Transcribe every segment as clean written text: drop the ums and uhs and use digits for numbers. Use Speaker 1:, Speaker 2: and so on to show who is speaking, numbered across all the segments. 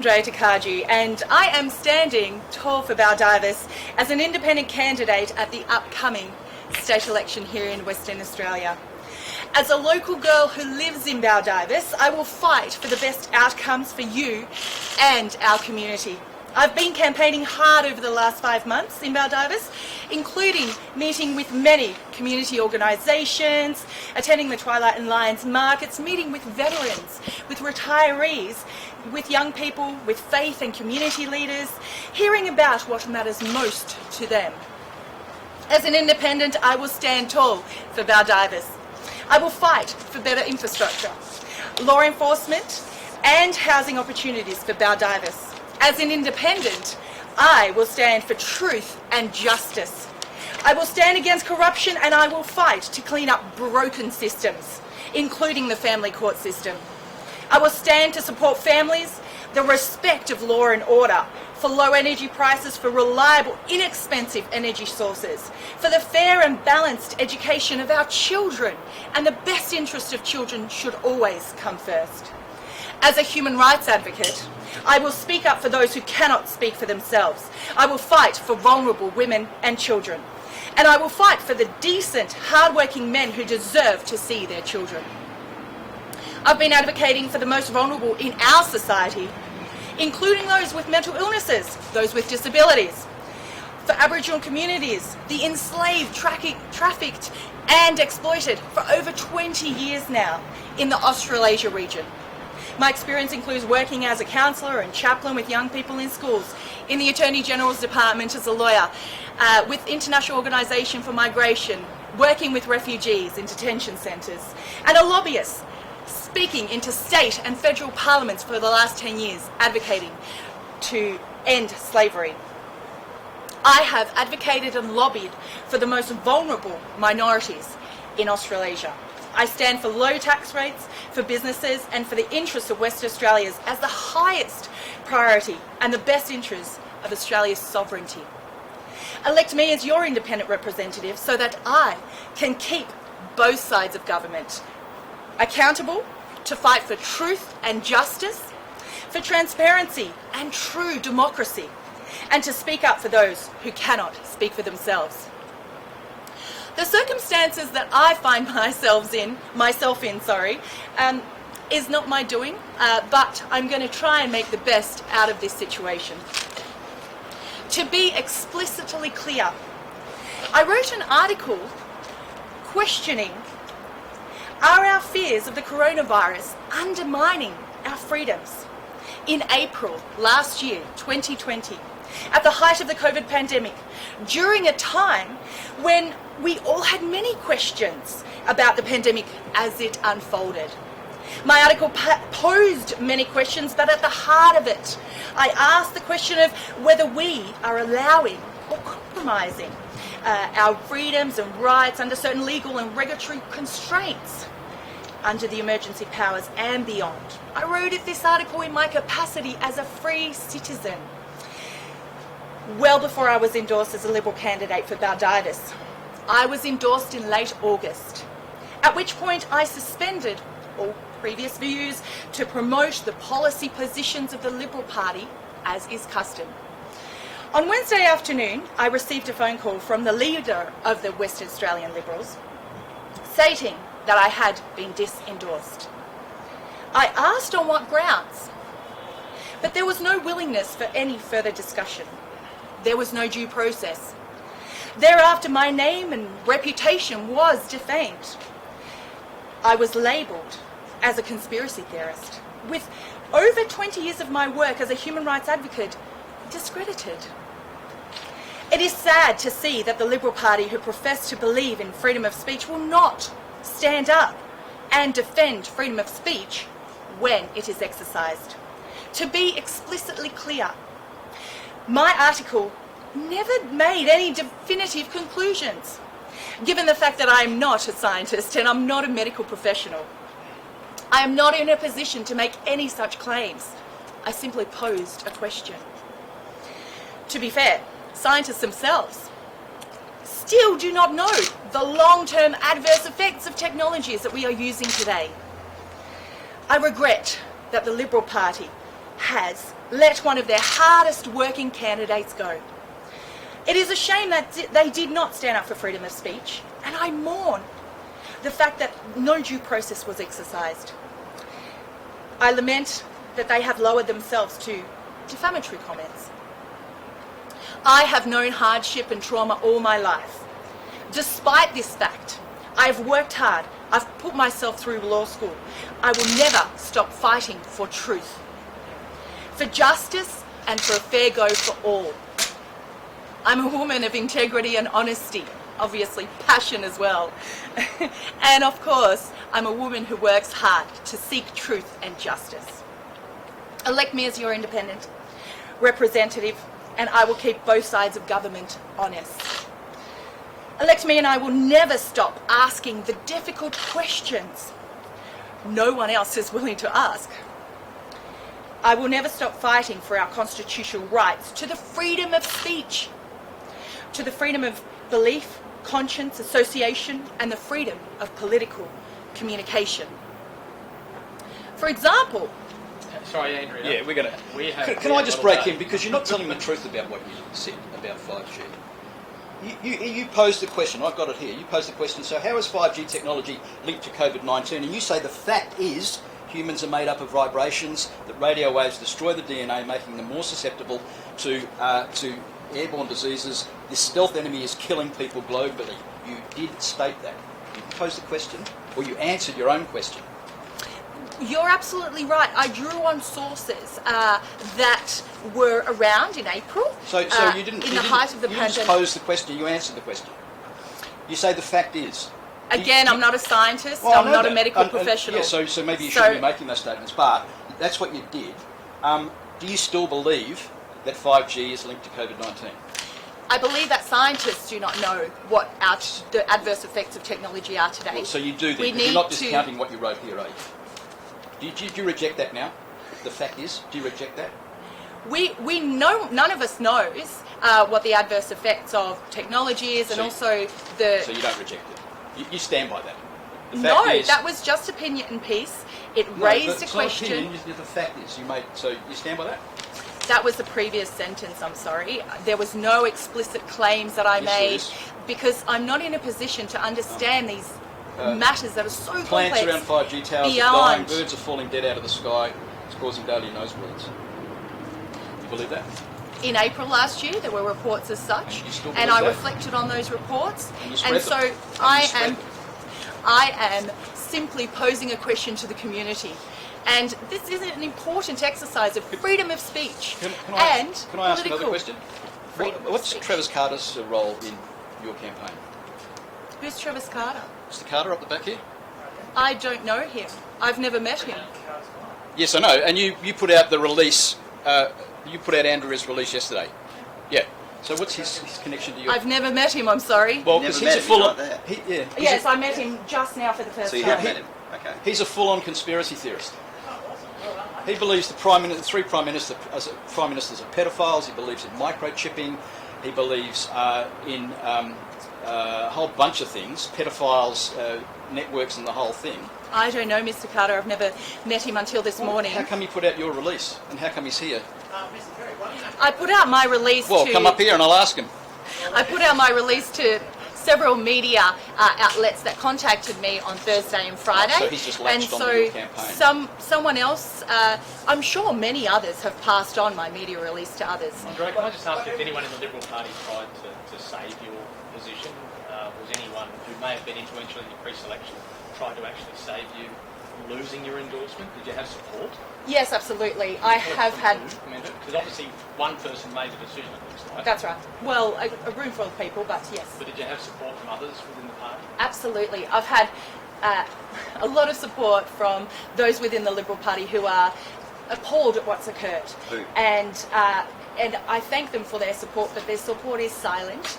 Speaker 1: Andrea Tokaji, and I am standing tall for Baldivis as an independent candidate at the upcoming state election here in Western Australia. As a local girl who lives in Baldivis, I will fight for the best outcomes for you and our community. I've been campaigning hard over the last 5 months in Baldivis, including meeting with many community organisations, attending the Twilight and Lions markets, meeting with veterans, with retirees, with young people, with faith and community leaders, hearing about what matters most to them. As an independent, I will stand tall for Baldivis. I will fight for better infrastructure, law enforcement and housing opportunities for Baldivis. As an independent, I will stand for truth and justice. I will stand against corruption and I will fight to clean up broken systems, including the family court system. I will stand to support families, the respect of law and order, for low energy prices, for reliable, inexpensive energy sources, for the fair and balanced education of our children, and the best interest of children should always come first. As a human rights advocate, I will speak up for those who cannot speak for themselves. I will fight for vulnerable women and children. And I will fight for the decent, hard-working men who deserve to see their children. I've been advocating for the most vulnerable in our society, including those with mental illnesses, those with disabilities, for Aboriginal communities, the enslaved, trafficked and exploited for over 20 years now in the Australasia region. My experience includes working as a counsellor and chaplain with young people in schools, in the Attorney General's Department as a lawyer, with International Organisation for Migration, working with refugees in detention centres, and a lobbyist, speaking into state and federal parliaments for the last 10 years, advocating to end slavery. I have advocated and lobbied for the most vulnerable minorities in Australasia. I stand for low tax rates for businesses and for the interests of West Australians as the highest priority and the best interests of Australia's sovereignty. Elect me as your independent representative so that I can keep both sides of government accountable, to fight for truth and justice, for transparency and true democracy, and to speak up for those who cannot speak for themselves. The circumstances that I find myself in, is not my doing, but I'm going to try and make the best out of this situation. To be explicitly clear, I wrote an article questioning, are our fears of the coronavirus undermining our freedoms? In April last year, 2020, at the height of the COVID pandemic, during a time when we all had many questions about the pandemic as it unfolded. My article posed many questions, but at the heart of it, I asked the question of whether we are allowing or compromising our freedoms and rights under certain legal and regulatory constraints under the emergency powers and beyond. I wrote this article in my capacity as a free citizen, well before I was endorsed as a Liberal candidate for Baldivis. I was endorsed in late August, at which point I suspended all previous views to promote the policy positions of the Liberal Party, as is custom. On Wednesday afternoon, I received a phone call from the leader of the Western Australian Liberals, stating that I had been dis-endorsed. I asked on what grounds, but there was no willingness for any further discussion. There was no due process. Thereafter, my name and reputation was defamed. I was labelled as a conspiracy theorist, with over 20 years of my work as a human rights advocate discredited. It is sad to see that the Liberal Party, who profess to believe in freedom of speech, will not stand up and defend freedom of speech when it is exercised. To be explicitly clear, my article never made any definitive conclusions, given the fact that I am not a scientist and I'm not a medical professional. I am not in a position to make any such claims. I simply posed a question. To be fair, scientists themselves still do not know the long-term adverse effects of technologies that we are using today. I regret that the Liberal Party has let one of their hardest working candidates go. It is a shame that they did not stand up for freedom of speech, and I mourn the fact that no due process was exercised. I lament that they have lowered themselves to defamatory comments. I have known hardship and trauma all my life. Despite this fact, I've worked hard. I've put myself through law school. I will never stop fighting for truth, for justice, and for a fair go for all. I'm a woman of integrity and honesty, obviously passion as well. And of course, I'm a woman who works hard to seek truth and justice. Elect me as your independent representative, and I will keep both sides of government honest. Elect me and I will never stop asking the difficult questions no one else is willing to ask. I will never stop fighting for our constitutional rights to the freedom of speech, to the freedom of belief, conscience, association, and the freedom of political communication. For example...
Speaker 2: Sorry, Andrea.
Speaker 3: Yeah, we're going to... Can I just break in? Because you're not telling the truth about what you said about 5G. You posed the question, I've got it here, you posed the question, so how is 5G technology linked to COVID-19? And you say the fact is humans are made up of vibrations, that radio waves destroy the DNA, making them more susceptible to airborne diseases. This stealth enemy is killing people globally. You did state that. You posed the question, or you answered your own question.
Speaker 1: You're absolutely right. I drew on sources that were around in April.
Speaker 3: So you didn't...
Speaker 1: In the height of the pandemic.
Speaker 3: You just posed the question, you answered the question. You say the fact is...
Speaker 1: Again, I'm not a scientist, I'm not a medical professional.
Speaker 3: Yeah, so maybe you shouldn't be making those statements, but that's what you did. Do you still believe that 5G is linked to COVID-19?
Speaker 1: I believe that scientists do not know what the adverse effects of technology are today.
Speaker 3: Well, so you do then, you're not discounting what you wrote here, are you? Do you reject that now? The fact is, do you reject that?
Speaker 1: We know, none of us knows what the adverse effects of technology is, and also the...
Speaker 3: So you don't reject it? You stand by that?
Speaker 1: No, that was just opinion piece. It raised a question.
Speaker 3: Opinion, the fact is, so you stand by that?
Speaker 1: That was the previous sentence, I'm sorry. There was no explicit claims that I made, because I'm not in a position to understand these matters that are so complex.
Speaker 3: Plants around 5G towers are dying, birds are falling dead out of the sky, it's causing daily nosebleeds. You believe that?
Speaker 1: In April last year, there were reports as such, and I reflected on those reports, and so I am simply posing a question to the community. And this is an important exercise of freedom of speech
Speaker 3: Can I ask another question? What's Travis Carter's role in your campaign?
Speaker 1: Who's Travis Carter?
Speaker 3: Mr. Carter up the back here?
Speaker 1: I don't know him. I've never met him.
Speaker 3: Yes, I know. And you put out the release, you put out Andrea's release yesterday. Yeah. So what's his connection to you?
Speaker 1: I've never met him, I'm sorry.
Speaker 3: Well, because he's a full-on...
Speaker 1: Yes, I met him just now for the first time.
Speaker 4: So you have met him? Okay.
Speaker 3: He's a full-on conspiracy theorist. He believes the three prime ministers are pedophiles. He believes in microchipping. He believes in a whole bunch of things, pedophiles, networks, and the whole thing.
Speaker 1: I don't know Mr. Carter. I've never met him until this morning.
Speaker 3: How come you put out your release, and how come he's here?
Speaker 1: I put out my release
Speaker 3: Well, come up here and I'll ask him.
Speaker 1: I put out my release to several media outlets that contacted me on Thursday and Friday.
Speaker 3: So he's just latched onto your campaign.
Speaker 1: Someone else, I'm sure many others have passed on my media release to others.
Speaker 2: Andrea, can I just ask if anyone in the Liberal Party tried to save your position? Was anyone who may have been influential in your pre-selection tried to actually save you from losing your endorsement? Did you have support?
Speaker 1: Yes, absolutely. I have had...
Speaker 2: Because obviously one person made the decision, it looks like.
Speaker 1: That's right. Well, a room full of people, but yes.
Speaker 2: But did you have support from others within the party?
Speaker 1: Absolutely. I've had a lot of support from those within the Liberal Party who are appalled at what's occurred.
Speaker 4: Who?
Speaker 1: And I thank them for their support, but their support is silent,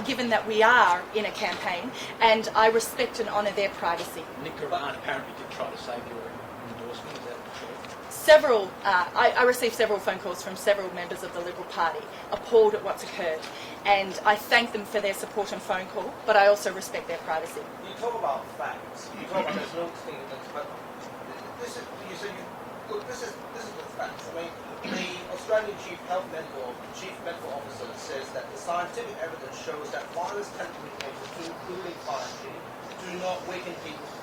Speaker 1: given that we are in a campaign, and I respect and honour their privacy.
Speaker 2: Nick Grant apparently did try to save your endorsement, is that true?
Speaker 1: Several, I received several phone calls from several members of the Liberal Party, appalled at what's occurred, and I thank them for their support and phone call, but I also respect their privacy.
Speaker 5: You talk about facts, you talk about there's no thing, but
Speaker 4: look, this is the facts. I mean, the Australian Chief Medical Officer says that the scientific evidence shows that wireless telecommunications, including 5G, do not weaken people's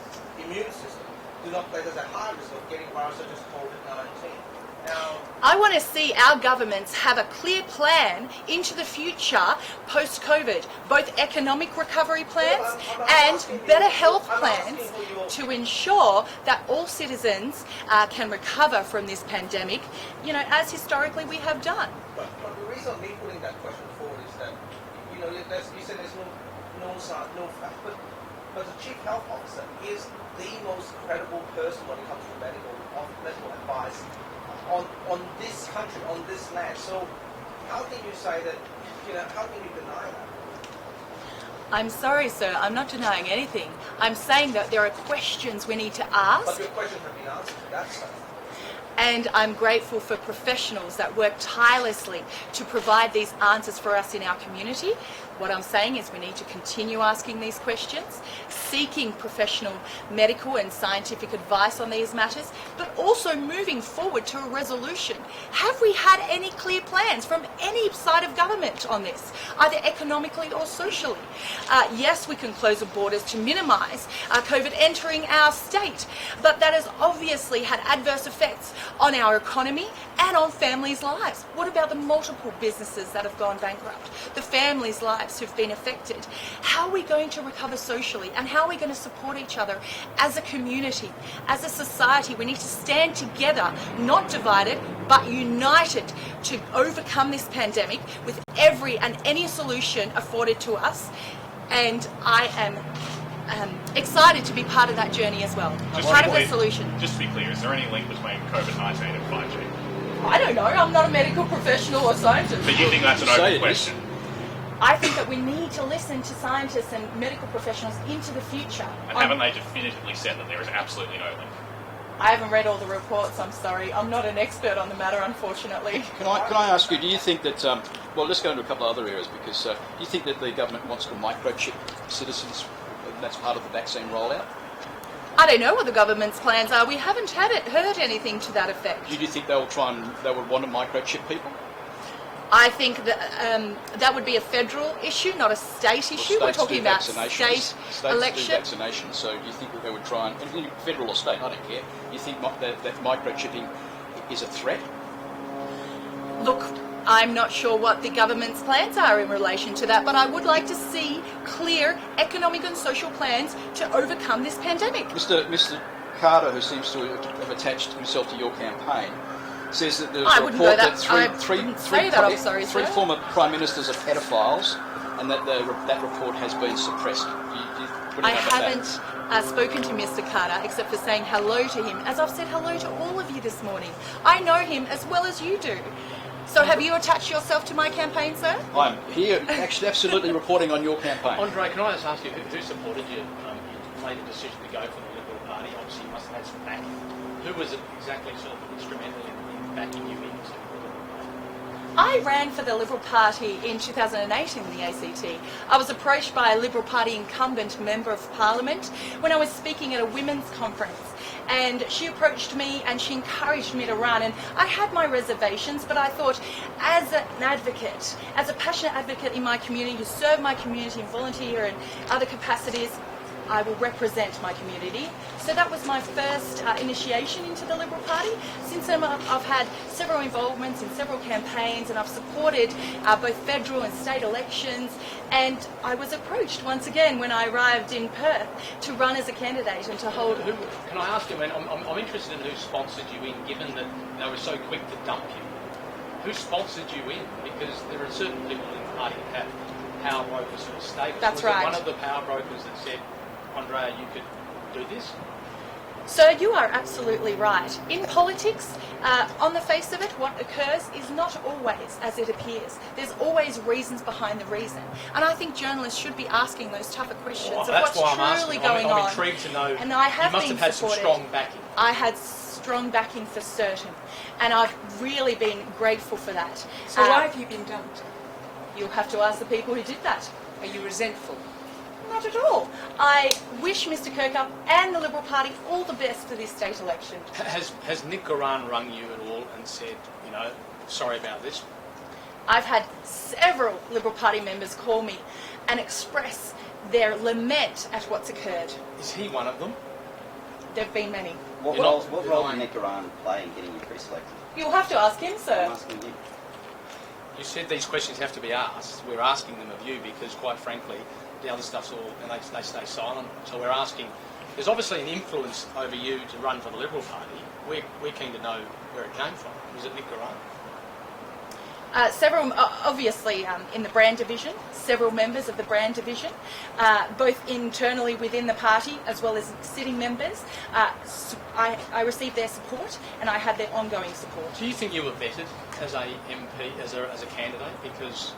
Speaker 4: immune system, do not place us at high risk of getting viruses such as COVID-19. Now,
Speaker 1: I want to see our governments have a clear plan into the future post-COVID, both economic recovery plans and better health plans to ensure that all citizens can recover from this pandemic, you know, as historically we have done.
Speaker 4: but the reason me putting that question forward is that, you know, you said there's no fact, but the Chief Health Officer is the most credible person when it comes to medical advice on this country, on this land. So how can you say that, you know, how can you deny that?
Speaker 1: I'm sorry, sir, I'm not denying anything. I'm saying that there are questions we need to ask.
Speaker 4: But your questions have been answered. That's
Speaker 1: And I'm grateful for professionals that work tirelessly to provide these answers for us in our community. What I'm saying is we need to continue asking these questions, seeking professional medical and scientific advice on these matters, but also moving forward to a resolution. Have we had any clear plans from any side of government on this, either economically or socially? Yes, we can close the borders to minimise COVID entering our state, but that has obviously had adverse effects on our economy and on families' lives. What about the multiple businesses that have gone bankrupt, the families' lives who've been affected? How are we going to recover socially, and how are we going to support each other as a community, as a society? We need to stand together, not divided, but united to overcome this pandemic with every and any solution afforded to us. And I am excited to be part of that journey as well, part of the solution.
Speaker 5: Just to be clear, is there any link between COVID-19 and 5G?
Speaker 1: I don't know, I'm not a medical professional or scientist.
Speaker 5: But you think that's an open question?
Speaker 1: I think that we need to listen to scientists and medical professionals into the future.
Speaker 5: And haven't they definitively said that there is absolutely no link?
Speaker 1: I haven't read all the reports, I'm sorry. I'm not an expert on the matter, unfortunately.
Speaker 3: Can I ask you, do you think that, well, let's go into a couple of other areas, because do you think that the government wants to microchip citizens? That's part of the vaccine rollout?
Speaker 1: I don't know what the government's plans are. We haven't heard anything to that effect.
Speaker 3: Do you think they would want to microchip people?
Speaker 1: I think that that would be a federal issue, not a state issue. We're talking about state election.
Speaker 3: Do vaccinations, so do you think that they would try and, federal or state, I don't care, do you think that microchipping is a threat?
Speaker 1: Look, I'm not sure what the government's plans are in relation to that, but I would like to see clear economic and social plans to overcome this pandemic.
Speaker 3: Mr. Carter, who seems to have attached himself to your campaign, says that there's
Speaker 1: I
Speaker 3: a
Speaker 1: wouldn't
Speaker 3: report
Speaker 1: go
Speaker 3: that
Speaker 1: three
Speaker 3: former prime ministers are pedophiles, and that that report has been suppressed.
Speaker 1: I haven't spoken to Mr. Carter except for saying hello to him, as I've said hello to all of you this morning. I know him as well as you do. So have you attached yourself to my campaign, sir?
Speaker 3: I'm here actually absolutely reporting on your campaign.
Speaker 2: Andre, can I just ask you, who supported you? You made a decision to go for the Liberal Party. Obviously, you must have had some backing. Who was it exactly sort of instrumental in backing you into the Liberal Party?
Speaker 1: I ran for the Liberal Party in 2008 in the ACT. I was approached by a Liberal Party incumbent Member of Parliament when I was speaking at a women's conference. And she approached me and she encouraged me to run, and I had my reservations, but I thought, as an advocate, as a passionate advocate in my community, who serve my community and volunteer in other capacities, I will represent my community. So that was my first initiation into the Liberal Party. Since then I've had several involvements in several campaigns, and I've supported both federal and state elections, and I was approached once again when I arrived in Perth to run as a candidate and to hold...
Speaker 2: Can I ask you, I'm interested in who sponsored you in, given that they were so quick to dump you. Who sponsored you in? Because there are certain people in the party that have power broker sort of status.
Speaker 1: That's right.
Speaker 2: Was it one of the power brokers that said, Andrea, you could do this?
Speaker 1: So you are absolutely right. In politics, on the face of it, what occurs is not always as it appears. There's always reasons behind the reason. And I think journalists should be asking those tougher questions of what's truly going on.
Speaker 2: I'm intrigued to know.
Speaker 1: And I have
Speaker 2: you must
Speaker 1: been
Speaker 2: have had
Speaker 1: supported.
Speaker 2: some strong backing.
Speaker 1: I had strong backing for certain. And I've really been grateful for that.
Speaker 6: So why have you been dumped?
Speaker 1: You'll have to ask the people who did that.
Speaker 6: Are you resentful?
Speaker 1: Not at all. I wish Mr Kirkup and the Liberal Party all the best for this state election.
Speaker 2: Has Nick Goran rung you at all and said, sorry about this?
Speaker 1: I've had several Liberal Party members call me and express their lament at what's occurred.
Speaker 2: Is he one of them?
Speaker 1: There have been many.
Speaker 6: What role did Nick Goran play in getting you pre-selected?
Speaker 1: You'll have to ask him, sir.
Speaker 6: I'm asking you.
Speaker 2: You said these questions have to be asked. We're asking them of you because, quite frankly, the other stuff's all, and they stay silent. So we're asking. There's obviously an influence over you to run for the Liberal Party. We're keen to know where it came from. Was it Nick Goran?
Speaker 1: Several, obviously, in the brand division, several members of the brand division, both internally within the party as well as sitting members. I received their support and I had their ongoing support.
Speaker 2: Do you think you were vetted as a MP, as a candidate? Because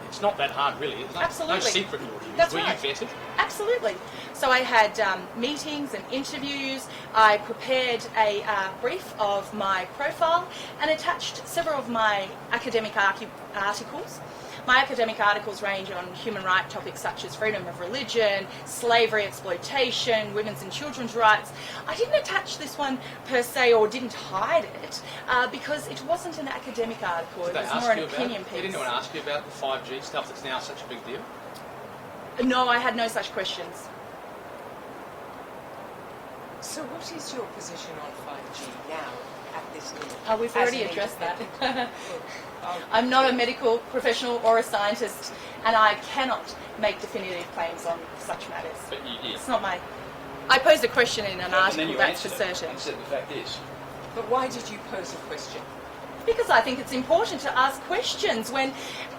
Speaker 2: it's not that hard, really. There's
Speaker 1: Absolutely.
Speaker 2: No secret law to use.
Speaker 1: That's
Speaker 2: Were
Speaker 1: right.
Speaker 2: you vetted?
Speaker 1: Absolutely. So I had meetings and interviews. I prepared a brief of my profile and attached several of my academic articles. My academic articles range on human rights topics such as freedom of religion, slavery, exploitation, women's and children's rights. I didn't attach this one per se, or didn't hide it, because it wasn't an academic article. It
Speaker 2: Did they
Speaker 1: was
Speaker 2: ask
Speaker 1: more an
Speaker 2: you about
Speaker 1: opinion
Speaker 2: it?
Speaker 1: piece.
Speaker 2: Did anyone ask you about the 5G stuff that's now such a big deal?
Speaker 1: No, I had no such questions.
Speaker 7: So what is your position on 5G now at this minute?
Speaker 1: We've
Speaker 7: As
Speaker 1: already
Speaker 7: an
Speaker 1: addressed that.
Speaker 7: independent-
Speaker 1: I'm not a medical professional or a scientist, and I cannot make definitive claims on such matters.
Speaker 3: But you did.
Speaker 1: It's not my... I posed a question in an
Speaker 3: And then
Speaker 1: article,
Speaker 3: you
Speaker 1: that's for
Speaker 3: answered it
Speaker 1: certain.
Speaker 3: and said the fact is.
Speaker 7: But why did you pose a question?
Speaker 1: Because I think it's important to ask questions when,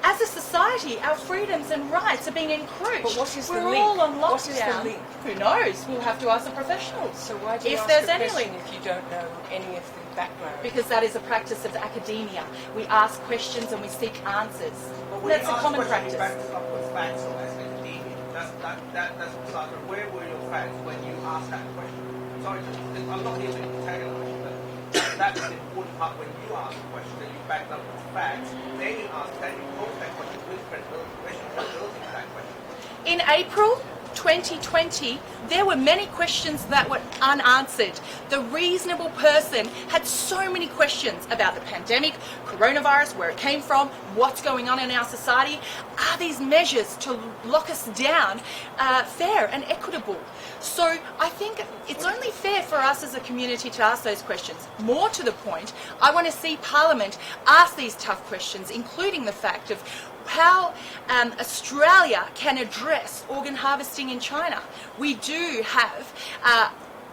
Speaker 1: as a society, our freedoms and rights are being encroached.
Speaker 7: But what is the
Speaker 1: We're
Speaker 7: link?
Speaker 1: all on lockdown.
Speaker 7: What is the link?
Speaker 1: Who knows? We'll have to ask the professionals.
Speaker 7: So why do you
Speaker 1: If
Speaker 7: ask
Speaker 1: there's
Speaker 7: a
Speaker 1: any
Speaker 7: question
Speaker 1: link.
Speaker 7: if you don't know any of the background?
Speaker 1: Because that is a practice of academia. We ask questions and we seek answers.
Speaker 4: But when
Speaker 1: That's
Speaker 4: you
Speaker 1: a
Speaker 4: ask
Speaker 1: common
Speaker 4: questions,
Speaker 1: practice.
Speaker 4: you back up with facts or as academia. That's precisely where were your facts when you asked that question? Sorry, I'm not here to antagonize, but that's the important part. When you ask a question and you back up with facts, then you pose that question with credibility. Where's your credibility to that question?
Speaker 1: In April 2020, there were many questions that were unanswered. The reasonable person had so many questions about the pandemic, coronavirus, where it came from, what's going on in our society. Are these measures to lock us down fair and equitable? So I think it's only fair for us as a community to ask those questions. More to the point, I want to see Parliament ask these tough questions, including the fact of how Australia can address organ harvesting in China. We do have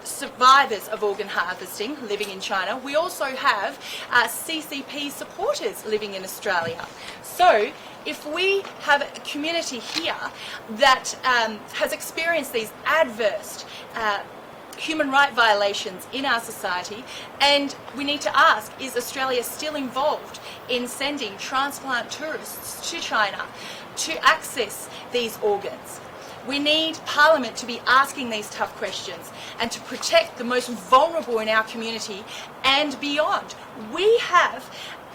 Speaker 1: survivors of organ harvesting living in China. We also have CCP supporters living in Australia. So if we have a community here that has experienced these adverse human rights violations in our society, and we need to ask, is Australia still involved in sending transplant tourists to China to access these organs? We need Parliament to be asking these tough questions and to protect the most vulnerable in our community and beyond.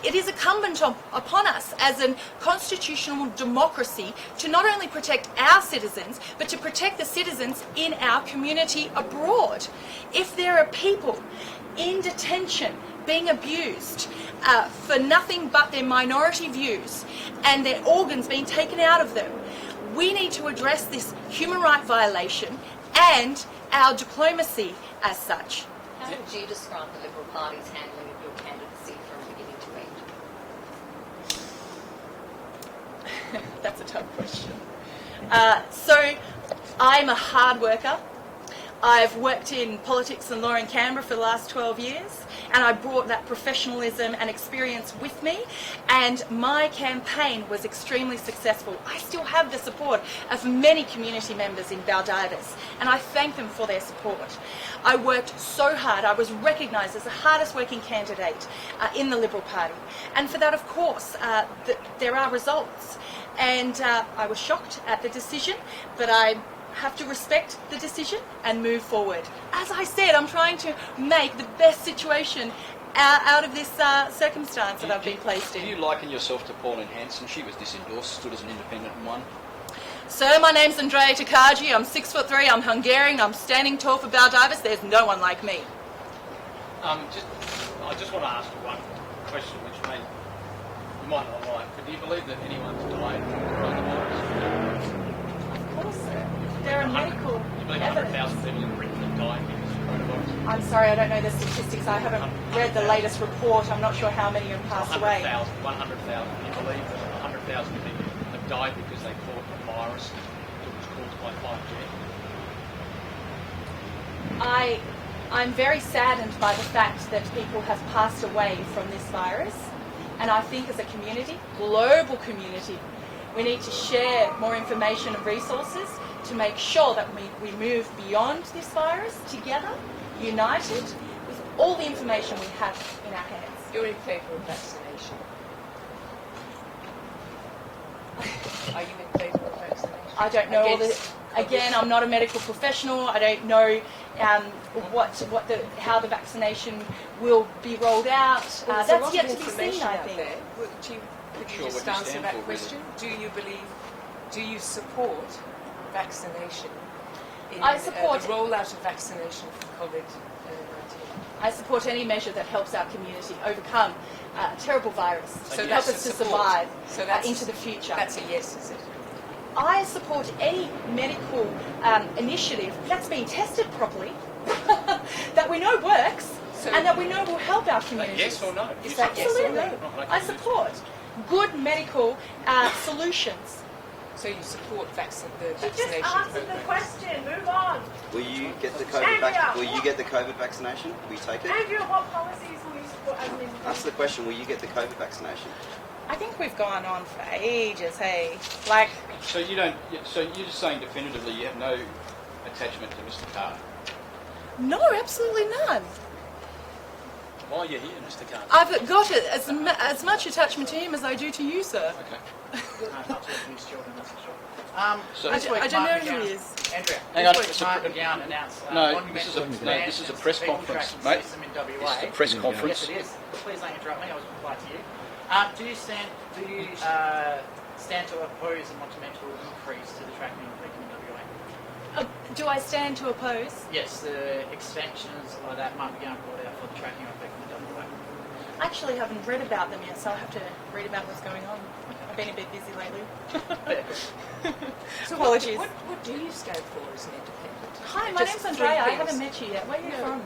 Speaker 1: It is incumbent upon us as a constitutional democracy to not only protect our citizens, but to protect the citizens in our community abroad. If there are people in detention being abused for nothing but their minority views and their organs being taken out of them, we need to address this human rights violation and our diplomacy as such.
Speaker 8: How would you describe the Liberal Party's handling of your candidacy from beginning to end?
Speaker 1: That's a tough question. So I'm a hard worker. I've worked in politics and law in Canberra for the last 12 years, and I brought that professionalism and experience with me, and my campaign was extremely successful. I still have the support of many community members in Baldivis, and I thank them for their support. I worked so hard. I was recognised as the hardest working candidate in the Liberal Party, and for that, of course, there are results. And I was shocked at the decision, but I have to respect the decision and move forward. As I said, I'm trying to make the best situation out of this circumstance that I've been placed
Speaker 3: Do you
Speaker 1: in.
Speaker 3: liken yourself to Pauline Hanson? She was dis-endorsed, stood as an independent and won.
Speaker 1: Sir, my name's Andrea Tokaji. I'm 6'3". I'm Hungarian. I'm standing tall for Baldivis. There's no one like me.
Speaker 2: I just want to ask you one question, which you might not like, but do you believe that anyone's died from coronavirus?
Speaker 1: Of course, sir. There are medical
Speaker 2: You believe
Speaker 1: evidence.
Speaker 2: 100,000 people in Britain have died because of coronavirus?
Speaker 1: I'm sorry, I don't know the statistics. I haven't read the latest report. I'm not sure how many have passed away.
Speaker 2: 100,000. Do you believe that 100,000 people have died because they caught a virus that was caused by 5G?
Speaker 1: I'm very saddened by the fact that people have passed away from this virus, and I think as a community, global community, we need to share more information and resources to make sure that we move beyond this virus together, united, with all the information we have in our hands.
Speaker 7: You're in favour of vaccination. Are you in favour of vaccination?
Speaker 1: I don't know all the. Again, I'm not a medical professional. I don't know how the vaccination will be rolled out.
Speaker 7: Well,
Speaker 1: That's yet to be seen, I think.
Speaker 7: Could you
Speaker 3: Sure,
Speaker 7: just
Speaker 3: what you
Speaker 7: answer
Speaker 3: stand
Speaker 7: that
Speaker 3: for,
Speaker 7: question? Do you support vaccination in
Speaker 1: I support-
Speaker 7: the rollout of vaccination for COVID-19?
Speaker 1: I support any measure that helps our community overcome a terrible virus,
Speaker 7: So
Speaker 1: help
Speaker 7: that's
Speaker 1: us
Speaker 7: a
Speaker 1: to
Speaker 7: support.
Speaker 1: survive
Speaker 7: So that's-
Speaker 1: into the future.
Speaker 7: That's a yes, is it?
Speaker 1: I support any medical initiative that's been tested properly, that we know works,
Speaker 7: So-
Speaker 1: and that we know will help our communities.
Speaker 2: Yes or no?
Speaker 7: Is that yes or
Speaker 1: Absolutely.
Speaker 7: no?
Speaker 1: I support good medical solutions.
Speaker 7: So you support the
Speaker 9: You just
Speaker 7: vaccination
Speaker 9: answered the
Speaker 7: program?
Speaker 9: question. Move on.
Speaker 6: Will you get the
Speaker 9: Andrea,
Speaker 6: Will you get the COVID vaccination? Will you take it?
Speaker 9: Andrea, what policies will you support as an
Speaker 6: That's
Speaker 9: independent?
Speaker 6: the question. Will you get the COVID vaccination?
Speaker 1: I think we've gone on for ages, hey? Like,
Speaker 3: So you don't. So you're just saying definitively you have no attachment to Mr. Carter.
Speaker 1: no, absolutely none.
Speaker 2: Why are you here, Mr. Carter?
Speaker 1: I've got as much attachment to him as I do to you, sir.
Speaker 3: Okay.
Speaker 10: Not to abuse children, that's for sure.
Speaker 3: So
Speaker 10: This week,
Speaker 1: I don't
Speaker 10: Mark
Speaker 1: know who
Speaker 10: McGowan-
Speaker 1: he is.
Speaker 10: Andrea,
Speaker 3: Hang on,
Speaker 10: this week
Speaker 3: it's a
Speaker 10: Mark
Speaker 3: pre-
Speaker 10: McGowan announced
Speaker 3: No, this is a
Speaker 10: monumental
Speaker 3: press
Speaker 10: speed
Speaker 3: conference,
Speaker 10: tracking
Speaker 3: mate.
Speaker 10: system in WA.
Speaker 3: This is a press conference.
Speaker 10: Yes, it is. Please don't interrupt me. I was replying to you. Do you stand to oppose a monumental increase to the tracking of people in WA?
Speaker 1: Do I stand to oppose?
Speaker 10: Yes, the expansions like that Mark McGowan brought out for the tracking of people in WA.
Speaker 1: I actually haven't read about them yet, so I'll have to read about what's going on. I've been a bit busy lately.
Speaker 7: So
Speaker 1: Apologies.
Speaker 7: What do you stand for as an independent?
Speaker 1: Hi, my
Speaker 7: Just
Speaker 1: name's
Speaker 7: three
Speaker 1: Andrea. I
Speaker 7: things.
Speaker 1: haven't met you yet. Where are you from?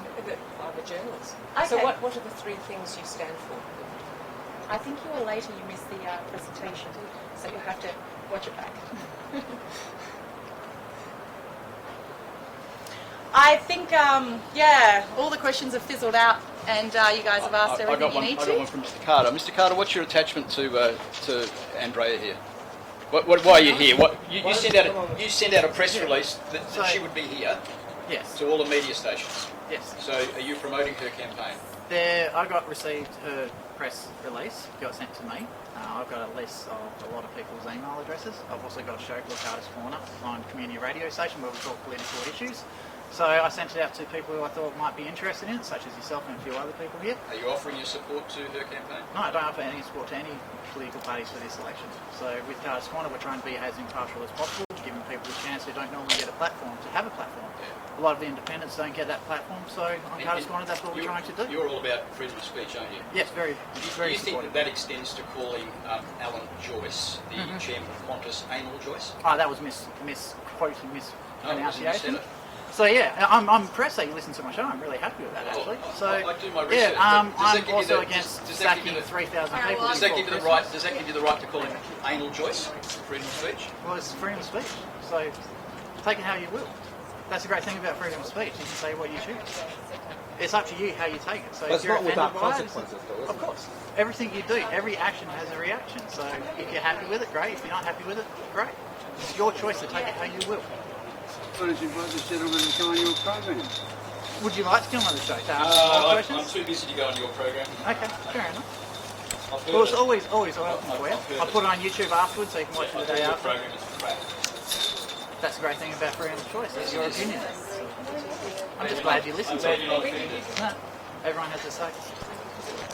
Speaker 7: I'm a journalist.
Speaker 1: Okay.
Speaker 7: So what are the three things you stand for?
Speaker 1: I think you were later. You missed the presentation, so you'll have to watch it back. I think, all the questions have fizzled out, and you guys have asked everything you need
Speaker 3: I
Speaker 1: to.
Speaker 3: got one from Mr. Carter. Mr. Carter, what's your attachment to Andrea here? Why are you here? You sent out a press release that she would be here
Speaker 10: Yes.
Speaker 3: to all the media stations.
Speaker 10: Yes.
Speaker 3: So are you promoting her campaign?
Speaker 10: I received her press release, got sent to me. I've got a list of a lot of people's email addresses. I've also got a show called Carter's Corner on community radio station where we talk political issues. So I sent it out to people who I thought might be interested in it, such as yourself and a few other people here.
Speaker 3: Are you offering your support to her campaign?
Speaker 10: No, I don't offer any support to any political parties for this election. So with Carter's Corner, we're trying to be as impartial as possible, giving people a chance who don't normally get a platform to have a platform. A lot of the independents don't get that platform, so on Carter's Corner, that's what we're trying to do.
Speaker 3: You're all about freedom of speech, aren't you?
Speaker 10: Yes, very,
Speaker 3: Do
Speaker 10: very
Speaker 3: you think
Speaker 10: supportive.
Speaker 3: that extends to calling Alan Joyce, the chairman of Qantas, Anal Joyce?
Speaker 10: Oh, that was mispronunciation. So yeah, I'm impressed that you listen to my show. I'm really happy with that actually. So
Speaker 3: I do my research.
Speaker 10: yeah,
Speaker 3: Does that
Speaker 10: I'm
Speaker 3: give you
Speaker 10: also
Speaker 3: the-
Speaker 10: against
Speaker 3: does that give
Speaker 10: sacking
Speaker 3: you the-
Speaker 10: 3,000
Speaker 8: Alright,
Speaker 10: people.
Speaker 8: well,
Speaker 3: Does that
Speaker 10: before
Speaker 3: give you the
Speaker 10: Christmas.
Speaker 3: right? Does that give you the right to call him Anal Joyce for freedom of speech?
Speaker 10: Well, it's freedom of speech. So take it how you will. That's the great thing about freedom of speech. You can say what you choose. It's up to you how you take it. So
Speaker 4: But
Speaker 10: if
Speaker 4: it's
Speaker 10: you're
Speaker 4: not without
Speaker 10: offended by it,
Speaker 4: consequences, though, is
Speaker 10: of
Speaker 4: it?
Speaker 10: course. Everything you do, every action has a reaction. So if you're happy with it, great. If you're not happy with it, great. It's your choice to take it how you will.
Speaker 11: Why don't you invite this gentleman to come on your program?
Speaker 10: Would you like to come on the show to ask more
Speaker 3: I'm
Speaker 10: questions?
Speaker 3: too busy to go on your program.
Speaker 10: Okay, fair enough.
Speaker 3: I've heard
Speaker 10: Well, it's
Speaker 3: it.
Speaker 10: always open for you.
Speaker 3: I've heard
Speaker 10: I'll put it on YouTube afterwards so you can watch it
Speaker 3: I've
Speaker 10: the
Speaker 3: heard
Speaker 10: day
Speaker 3: your
Speaker 10: after.
Speaker 3: program is crap.
Speaker 10: That's the great thing about freedom of choice. It's your opinion. I'm just glad you listened to
Speaker 3: I'm glad
Speaker 10: it.
Speaker 3: you're not offended.
Speaker 10: No, everyone has a say.